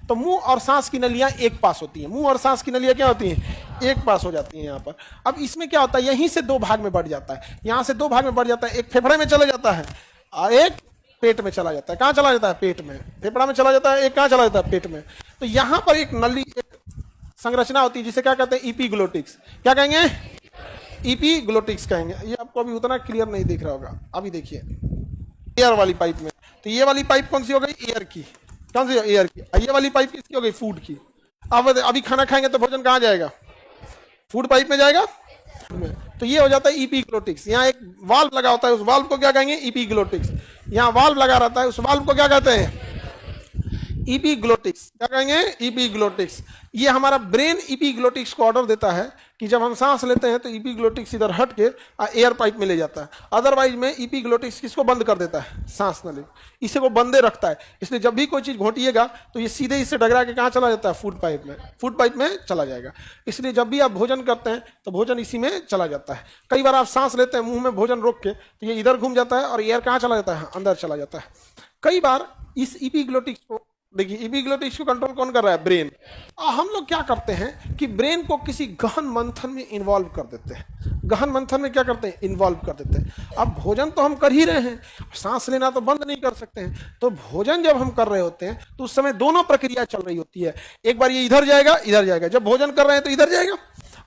तो मुंह और सांस की नलियां एक पास होती हैं, मुंह और सांस की नलियां क्या होती हैं, एक पास हो जाती हैं यहाँ पर। अब इसमें क्या होता है, यहीं से दो भाग में बढ़ जाता है, यहाँ से दो भाग में बढ़ जाता है, एक फेफड़े में चला जाता है और एक पेट में चला जाता है। कहाँ चला जाता है, पेट में, फेफड़ा में चला जाता है, एक कहाँ चला जाता है, पेट में। तो यहाँ पर एक नली, एक संरचना होती है जिसे क्या कहते हैं, इपीग्लोटिक्स। क्या कहेंगे, इपीग्लोटिक्स कहेंगे। ये आपको अभी उतना क्लियर नहीं दिख रहा होगा, अभी देखिए एयर वाली पाइप में। तो ये वाली पाइप कौन सी हो गई, एयर की, कौन सी, एयर की। ये वाली पाइप किसकी हो गई, फूड की। अब अभी खाना खाएंगे तो भोजन कहाँ जाएगा, फूड पाइप में जाएगा। तो ये हो जाता है इपीग्लोटिक्स। यहाँ एक वाल्व लगा होता है, उस वाल्व को क्या कहेंगे, इपीग्लोटिक्स। यहाँ वाल्व लगा रहता है, उस वाल्व को क्या कहते हैं, इपीग्लोटिक्स। क्या कहेंगे, इपीग्लोटिक्स। ये हमारा ब्रेन इपीग्लोटिक्स को ऑर्डर देता है कि जब हम सांस लेते हैं तो इपीग्लोटिक्स इधर हट के एयर पाइप में ले जाता है। अदरवाइज में इपीग्लोटिक्स किसको बंद कर देता है, सांस नली, इसे वो बंदे रखता है। इसलिए जब भी कोई चीज घोटिएगा तो ये सीधे इससे डगरा के कहाँ चला जाता है, फूड पाइप में, फूड पाइप में चला जाएगा। इसलिए जब भी आप भोजन करते हैं तो भोजन इसी में चला जाता है। कई बार आप सांस लेते हैं मुंह में भोजन रोक के, तो ये इधर घूम जाता है और एयर कहाँ चला जाता है, अंदर चला जाता है। कई बार इस इपीग्लोटिक्स को देखिए, इपीग्लोटिक्स को कंट्रोल कौन कर रहा है, ब्रेन। हम लोग क्या करते हैं कि ब्रेन को किसी गहन मंथन में इन्वॉल्व कर देते हैं। गहन मंथन में क्या करते हैं, इन्वॉल्व कर देते हैं। अब भोजन तो हम कर ही रहे हैं, सांस लेना तो बंद नहीं कर सकते हैं। तो भोजन जब हम कर रहे होते हैं तो उस समय दोनों प्रक्रिया चल रही होती है। एक बार ये इधर जाएगा, इधर जाएगा। जब भोजन कर रहे हैं तो इधर जाएगा,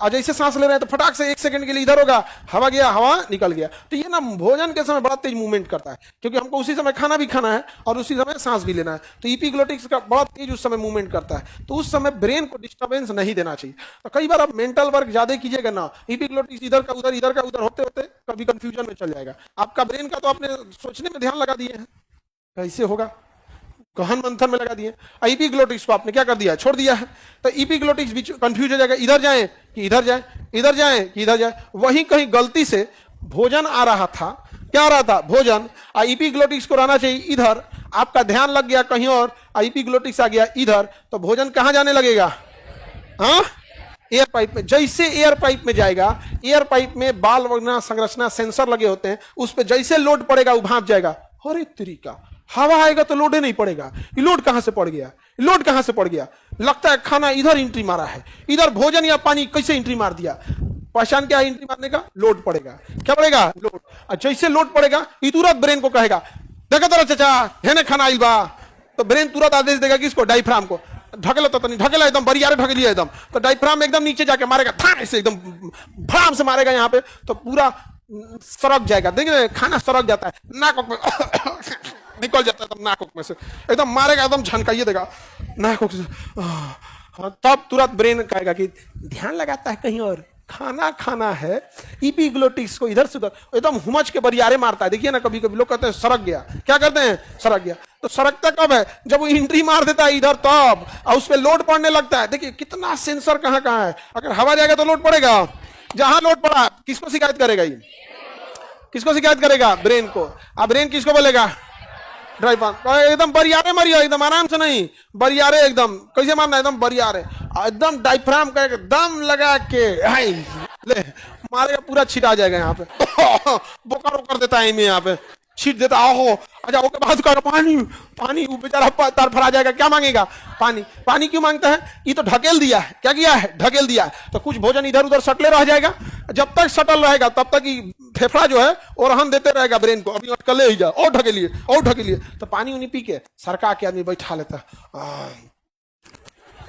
और जैसे सांस ले रहे हैं तो फटाक से 1 सेकंड के लिए इधर होगा, हवा गया, हवा निकल गया। तो ये ना भोजन के समय बड़ा तेज मूवमेंट करता है, क्योंकि हमको उसी समय खाना भी खाना है और उसी समय सांस भी लेना है। तो इपीग्लोटिक्स का बड़ा तेज उस समय मूवमेंट करता है। तो उस समय ब्रेन को डिस्टर्बेंस नहीं देना चाहिए। तो कई बार आप मेंटल वर्क ज्यादा कीजिएगा ना, इपीग्लोटिक्स इधर का उधर, इधर का उधर होते होते कभी कंफ्यूजन में चल जाएगा। आपका ब्रेन का तो आपने सोचने में ध्यान लगा दिए हैं, कैसे होगा, गहन मंथन में लगा दिए। इपीग्लोटिक्स को आपने क्या कर दिया, छोड़ दिया है। तो इपीग्लोटिक्स भी कंफ्यूज हो जाएगा, इधर जाएं कि इधर जाएं, इधर जाएं कि इधर जाएं। वहीं कहीं गलती से भोजन आ रहा था, क्या आ रहा था, भोजन, और इपीग्लोटिक्स को रहना चाहिए इधर, आपका ध्यान लग गया कहीं और, इपीग्लोटिक्स आ गया इधर, तो भोजन कहां जाने लगेगा, हाँ, एयर पाइप में। जैसे एयर पाइप में जाएगा, एयर पाइप में बाल वगैरह संरचना सेंसर लगे होते हैं, उस पर जैसे लोड पड़ेगा वो भाप जाएगा। अरे तरीका, हवा आएगा तो लोड नहीं पड़ेगा, ये लोड कहां से पड़ गया, लोड कहां से पड़ गया, लगता है खाना इधर एंट्री मारा है, इधर भोजन या पानी कैसे एंट्री मार दिया। पहचान क्या है एंट्री मारने का, लोड पड़ेगा। क्या पड़ेगा, लोड। और जैसे लोड पड़ेगा ये तुरंत ब्रेन को कहेगा, देखा तो चाचा है ना खाना आइल बा। तो ब्रेन तुरंत आदेश देगा किसको, डायफ्राम को, ढकेला तो नहीं ढकेला, एकदम बरियारे ढकेलिए एकदम। तो डायफ्राम एकदम नीचे जाके मारेगा, था से एकदम भड़ाम से मारेगा यहाँ पे, तो पूरा सड़क जाएगा। देखिए खाना सड़क जाता है, नाक में निकल जाता है एकदम, नाक में से एकदम मारेगा, एकदम झनकाइए देगा नाक से। तब तुरंत ब्रेन कहेगा कि ध्यान लगाता है कहीं और, खाना खाना है। इपीग्लोटिक्स को इधर से उधर एकदम हुमच के बरियारे मारता है। देखिए ना, कभी कभी लोग कहते हैं सड़क गया, क्या करते हैं, सड़क गया। तो सड़कता कब है, जब वो एंट्री मार देता है इधर तब, और उस पर लोड पड़ने लगता है। देखिए कितना सेंसर कहाँ कहाँ है, अगर हवा जाएगा तो लोड पड़ेगा, जहां लोड पड़ा किसको शिकायत करेगा, ये किसको शिकायत करेगा, ब्रेन को। अब ब्रेन किसको बोलेगा, ड्राइवर। एकदम बरियारे मारियो, एकदम आराम से नहीं, बरियारे एकदम। कैसे मारना, एकदम बरियारे, एकदम डायफ्राम का एकदम लगा के ले मारेगा, पूरा छिटा जाएगा यहाँ पे। बोकारो कर देता है इनमें, यहाँ पे छीट देता। आहो अच्छा, ओके बाद का पानी, पानी, वो बेचारा तरफड़ा जाएगा। क्या मांगेगा, पानी। पानी क्यों मांगता है, ये तो ढकेल दिया है। क्या किया है, ढकेल दिया है। तो कुछ भोजन इधर उधर सटले रह जाएगा। जब तक सटल रहेगा तब तक फेफड़ा जो है वो रहन देते रहेगा ब्रेन को, अभी अटकले ही जा, और ढकेलिए और ढकेलिए। तो पानी उन्हीं पी के सरका के आदमी बैठा लेता।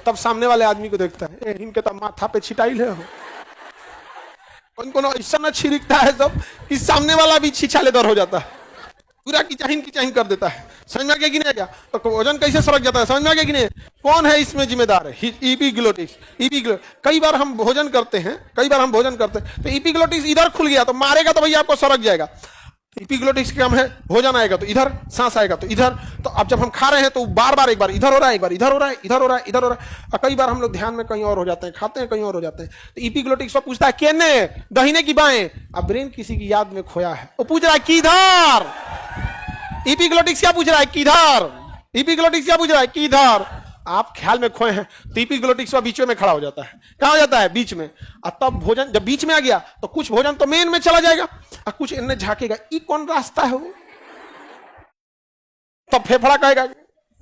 तब सामने वाले आदमी को देखता है, इनके तो माथा पे छिटाइल है, उनको ऐसा न छिड़कता है सब कि सामने वाला भी छिछालेदार हो जाता है, पूरा किचाहिन कर देता है। समझ में आ गया कि नहीं आ गया। तो वजन कैसे सड़क जाता है, समझ में आ गया कि नहीं। कौन है इसमें जिम्मेदार है, इपीग्लोटिक्स। कई बार हम भोजन करते हैं, तो इपीग्लोटिक्स इधर खुल गया तो मारेगा तो भैया आपको सड़क जाएगा। इपीग्लोटिक्स का काम है, भोजन आएगा तो इधर, सांस आएगा तो इधर। तो अब जब हम खा रहे हैं तो बार बार, एक बार इधर हो रहा है, एक बार इधर हो रहा है, इधर हो रहा है, इधर हो रहा है। और कई बार हम लोग ध्यान में कहीं और हो जाते हैं, खाते हैं कहीं और हो जाते हैं। तो इपीग्लोटिक्स पूछता है केने, दाहिने की बाएं। अब ब्रेन किसी की याद में खोया है, वो पूछ रहा है किधर। इपीग्लोटिक्स क्या पूछ रहा है, किधर। इपीग्लोटिक्स क्या पूछ रहा है, किधर। आप ख्याल में खोए हैं तो इपीग्लोटिक्स बीच में खड़ा हो जाता है। कहां हो जाता है, बीच में। और तब भोजन जब बीच में आ गया तो कुछ भोजन तो मेन में चला जाएगा और कुछ इनने झाकेगा, ये कौन रास्ता है वो। तब फेफड़ा कहेगा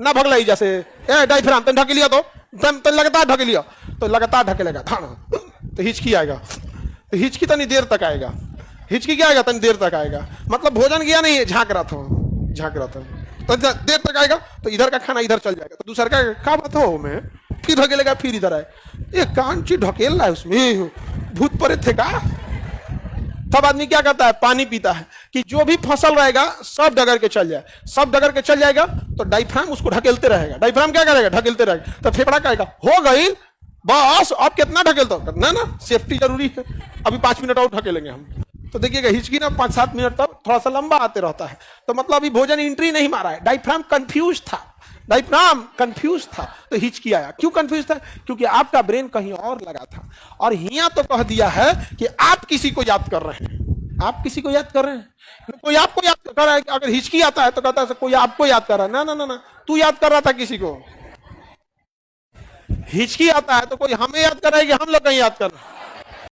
ना भगलाई जैसे ए डायफ्राम तन ढक लिया तो तन लगातार ढक लिया तो लगातार ढकेलेगा था तो हिचकी आएगा, तो हिचकी तनी देर तक आएगा, हिचकी क्या आएगा तनी देर तक आएगा, मतलब भोजन गया नहीं है, झांक रहा था तो देर तक आएगा तो इधर का खाना इधर चल जाएगा, तो दूसरा का बात हो मैं फिर ढकेलेगा, फिर इधर आए, ये कान चीज ढकेल रहा है उसमें, भूत प्रेत थे का। तब आदमी क्या करता है, पानी पीता है कि जो भी फसल रहेगा सब डगर के चल जाए, सब डगर के चल जाएगा तो डायफ्राम उसको ढकेलते रहेगा, डायफ्राम क्या करेगा, ढकेलते रहेगा, तो फेफड़ा कहेगा हो गई बस अब कितना ढकेलता हो, ना ना सेफ्टी जरूरी है, अभी 5 मिनट और ढकेलेंगे हम। तो देखिएगा हिचकी ना 5-7 मिनट तक थोड़ा सा लंबा आते रहता है, तो मतलब अभी भोजन एंट्री नहीं मारा है, डायफ्राम कंफ्यूज था, डायफ्राम कंफ्यूज था तो हिचकी आया। क्यों कंफ्यूज था, क्योंकि आपका ब्रेन कहीं और लगा था, और हिया तो कह दिया है कि आप किसी को याद कर रहे हैं, आप किसी को याद कर रहे हैं, कोई आपको याद कर रहा है, अगर हिचकी आता है तो कहता है कोई आपको याद कर रहा है, ना ना ना ना, तू याद कर रहा था किसी को। हिचकी आता है तो कोई हमें याद कर रहा है कि हम लोग कहीं याद कर रहे हैं,